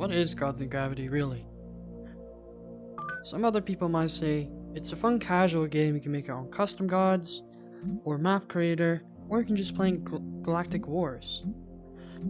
What is Gods and Gravity really? Some other people might say it's a fun casual game. You can make your own custom gods, or map creator, or you can just play Galactic Wars.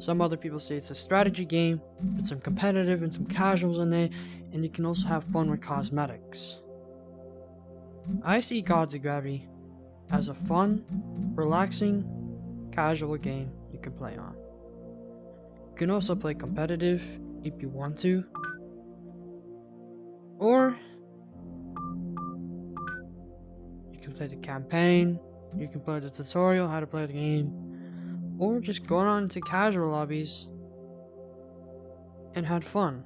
Some other people say it's a strategy game with some competitive and some casuals in it, and you can also have fun with cosmetics. I see Gods and Gravity as a fun, relaxing, casual game you can play on. You can also play competitive if you want to, or you can play the campaign, you can play the tutorial how to play the game, or just go on to casual lobbies and have fun.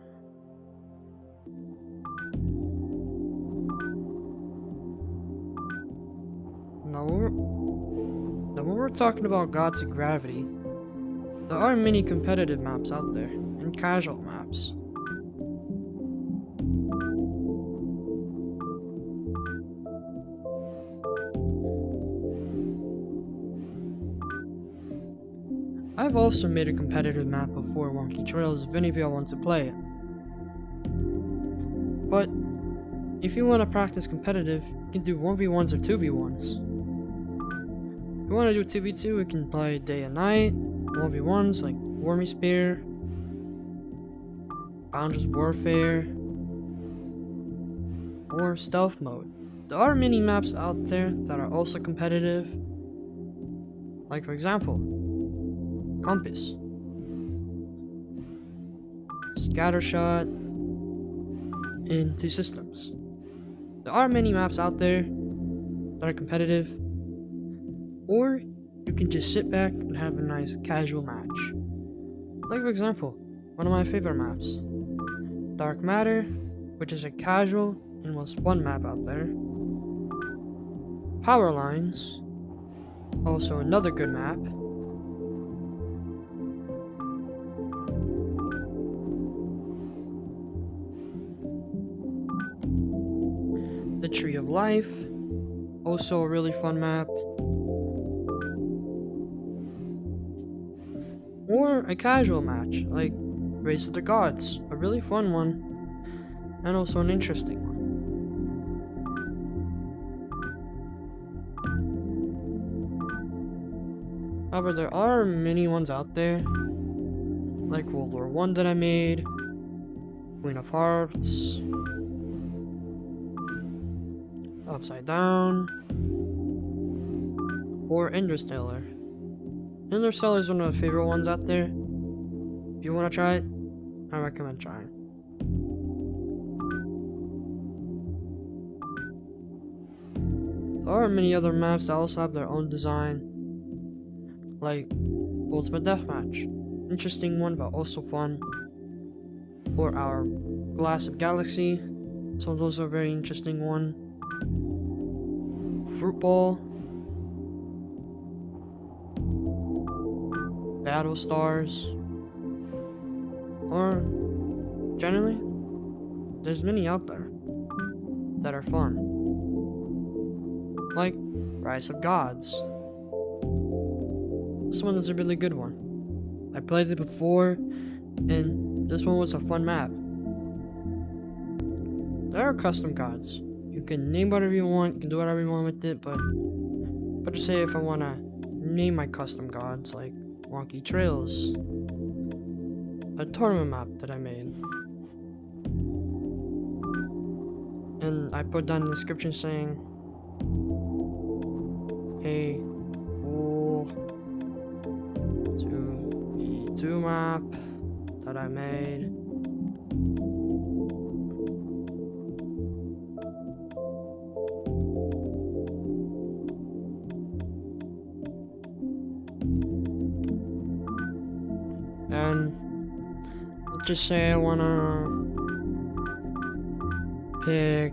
Now when we're talking about Gods and Gravity, there are many competitive maps out there, and casual maps. I've also made a competitive map before, Wonky Trails, if any of y'all want to play it. But if you want to practice competitive, you can do 1v1s or 2v1s. If you want to do 2v2, we can play day and night, 1v1s like Wormy Spear, Boundless Warfare, or Stealth Mode. There are many maps out there that are also competitive, like for example, Compass, Scattershot, and Two Systems. There are many maps out there that are competitive, or you can just sit back and have a nice casual match. Like for example, one of my favorite maps, Dark Matter, which is a casual and most fun map out there. Power Lines, also another good map. The Tree of Life, also a really fun map. Or a casual match, like Race of the Gods, a really fun one, and also an interesting one. However, there are many ones out there, like World War I that I made, Queen of Hearts, Upside Down, or Interstellar. Interstellar is one of my favorite ones out there. If you want to try it, I recommend trying. There are many other maps that also have their own design, like Ultimate Deathmatch, interesting one but also fun. Or our Glass of Galaxy, this one's also a very interesting one. Fruit Ball, Battle Stars, or generally, there's many out there that are fun, like Rise of Gods. This one is a really good one. I played it before, and this one was a fun map. There are custom gods. You can name whatever you want, you can do whatever you want with it, but just say if I want to name my custom gods, like Wonky Trails, a tournament map that I made. And I put down in the description saying, a cool 2v2 map that I made. And just say I wanna pick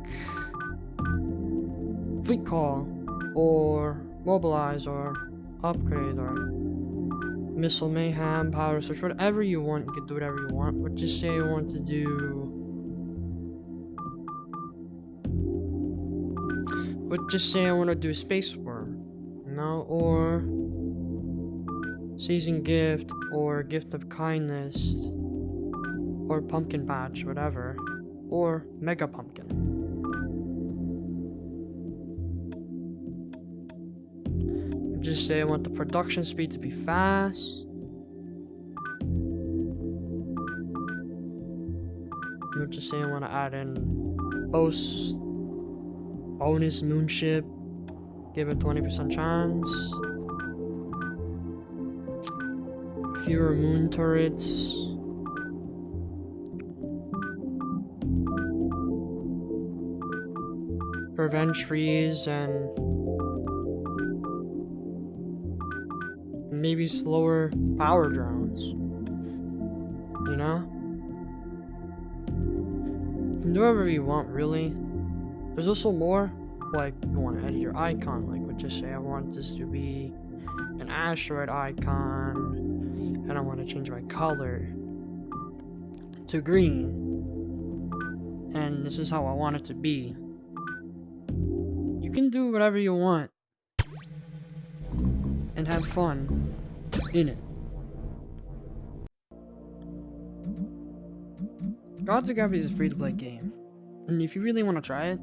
Fleet Call, or Mobilize, or Upgrade, or Missile Mayhem, Power Search, whatever you want, you can do whatever you want, but just say I want to do... But just say I want to do Space Worm, you know, or Season Gift, or Gift of Kindness, or Pumpkin Patch, whatever, or Mega Pumpkin. Just say I want the production speed to be fast. I'm just say I want to add in bonus moonship, give it 20% chance, fewer moon turrets, revenge freeze, and maybe slower power drones. You know? You can do whatever you want, really. There's also more, like you want to edit your icon, like would just say I want this to be an asteroid icon, and I want to change my color to green, and this is how I want it to be. You can do whatever you want and have fun in it. Gods of Gravity is a free-to-play game, and if you really want to try it,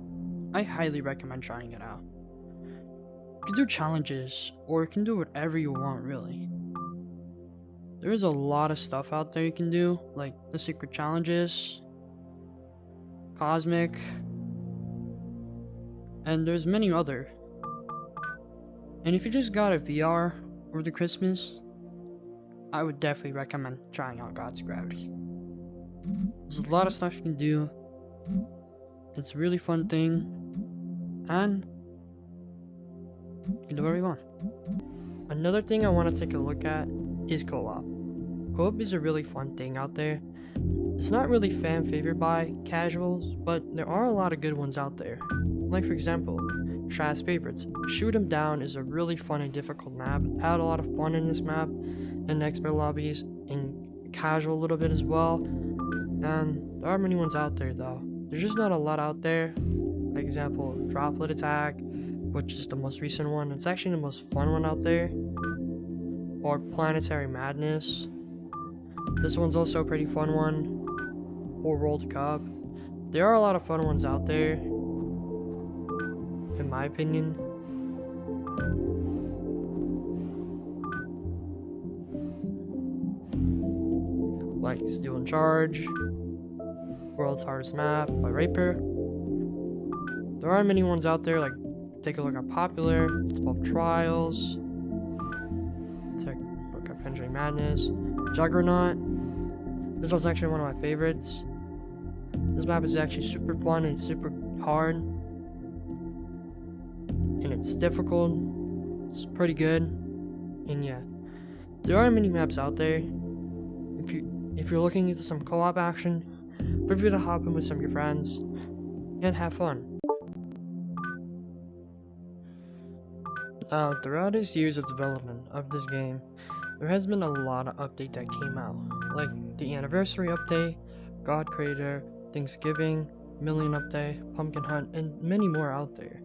I highly recommend trying it out. You can do challenges, or you can do whatever you want, really. There is a lot of stuff out there you can do, like the secret challenges, cosmic, and there's many other. And if you just got a VR over the Christmas, I would definitely recommend trying out Gods of Gravity. There's a lot of stuff you can do. It's a really fun thing, and you can do whatever you want. Another thing I want to take a look at is co-op. Co-op is a really fun thing out there. It's not really fan favored by casuals, but there are a lot of good ones out there. Like for example, Shad's favorites. Shoot 'em Down is a really fun and difficult map. I had a lot of fun in this map, in expert lobbies, in casual a little bit as well. And there are many ones out there though. There's just not a lot out there. Like example, Droplet Attack, which is the most recent one. It's actually the most fun one out there. Or Planetary Madness. This one's also a pretty fun one. Or World Cup. There are a lot of fun ones out there, in my opinion. Like Steel in Charge, World's Hardest Map by Raper. There are many ones out there, like take a look at Popular, it's Pop Trials, take a look at Pendulum Madness, Juggernaut. This one's actually one of my favorites. This map is actually super fun and super hard. And it's difficult. It's pretty good. And yeah. There are many maps out there. If you're looking into some co-op action, feel free to hop in with some of your friends and have fun. Now, throughout these years of development of this game, there has been a lot of updates that came out, like the Anniversary Update, God Creator, Thanksgiving, Million Update, Pumpkin Hunt, and many more out there.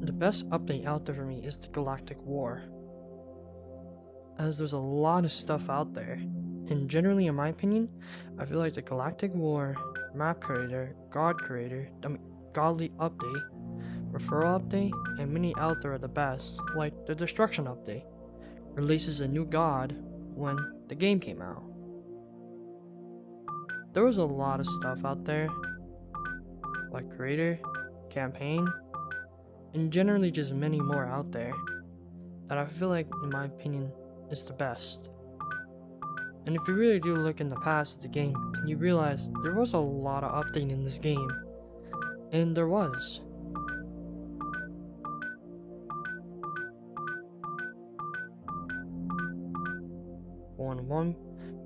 The best update out there for me is the Galactic War, as there's a lot of stuff out there, and generally in my opinion, I feel like the Galactic War, Map Creator, God Creator, Godly Update, Referral Update, and many out there are the best, like the Destruction Update, releases a new god when the game came out. There was a lot of stuff out there, like Creator, Campaign, and generally just many more out there, that I feel like, in my opinion, is the best. And if you really do look in the past of the game, you realize there was a lot of updating in this game, and there was.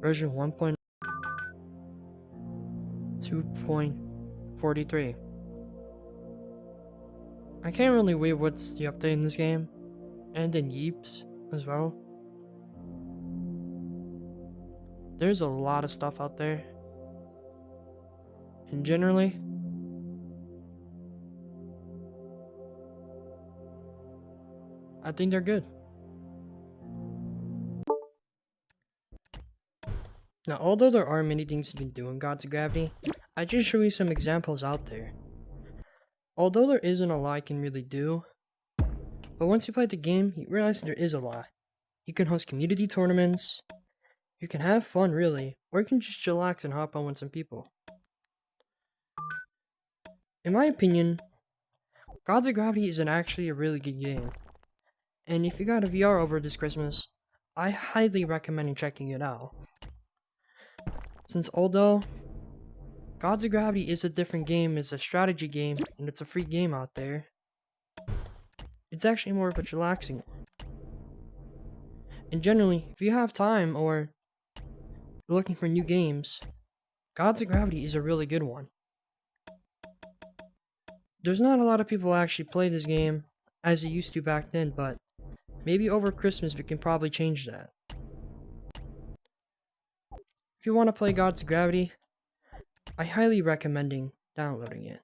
Version 1.2.43. I can't really wait what's the update in this game, and in Yeeps as well. There's a lot of stuff out there, and generally, I think they're good. Now, although there are many things you can do in Gods of Gravity, I just show you some examples out there. Although there isn't a lot you can really do, but once you play the game, you realize there is a lot. You can host community tournaments, you can have fun really, or you can just chillax and hop on with some people. In my opinion, Gods of Gravity is actually a really good game, and if you got a VR over this Christmas, I highly recommend checking it out. Since although Gods of Gravity is a different game, it's a strategy game, and it's a free game out there, it's actually more of a chillaxing one. And generally, if you have time or you're looking for new games, Gods of Gravity is a really good one. There's not a lot of people who actually play this game as they used to back then, but maybe over Christmas we can probably change that. If you want to play Gods of Gravity, I highly recommend downloading it.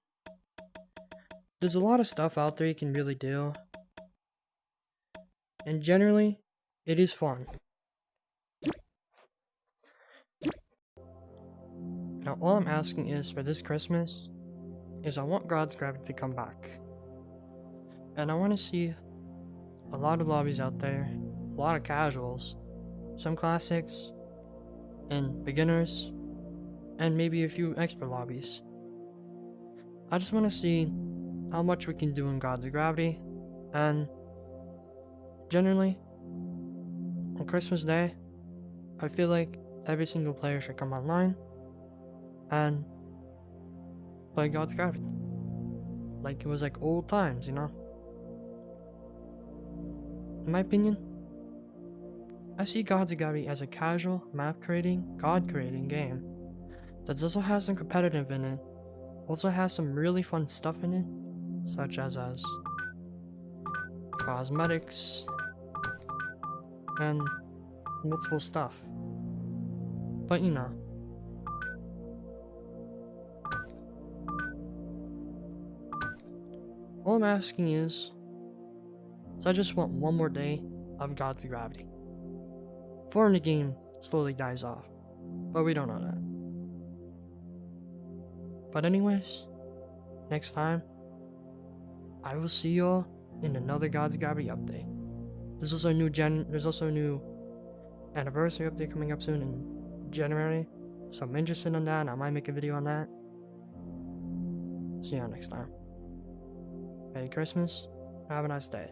There's a lot of stuff out there you can really do, and generally, it is fun. Now, all I'm asking is for this Christmas, is I want Gods of Gravity to come back. And I want to see a lot of lobbies out there, a lot of casuals, some classics, and beginners, and maybe a few expert lobbies. I just want to see how much we can do in Gods of Gravity, and generally, on Christmas Day, I feel like every single player should come online and play Gods of Gravity. Like it was like old times, you know? In my opinion, I see Gods of Gravity as a casual, map creating, god creating game that also has some competitive in it, also has some really fun stuff in it, such as cosmetics and multiple stuff. But you know, all I'm asking is, so I just want one more day of Gods of Gravity before the game slowly dies off, but we don't know that. But anyways, next time, I will see y'all in another Gods of Gravity update. There's also a new anniversary update coming up soon in January, so I'm interested in that and I might make a video on that. See y'all next time. Merry Christmas, have a nice day.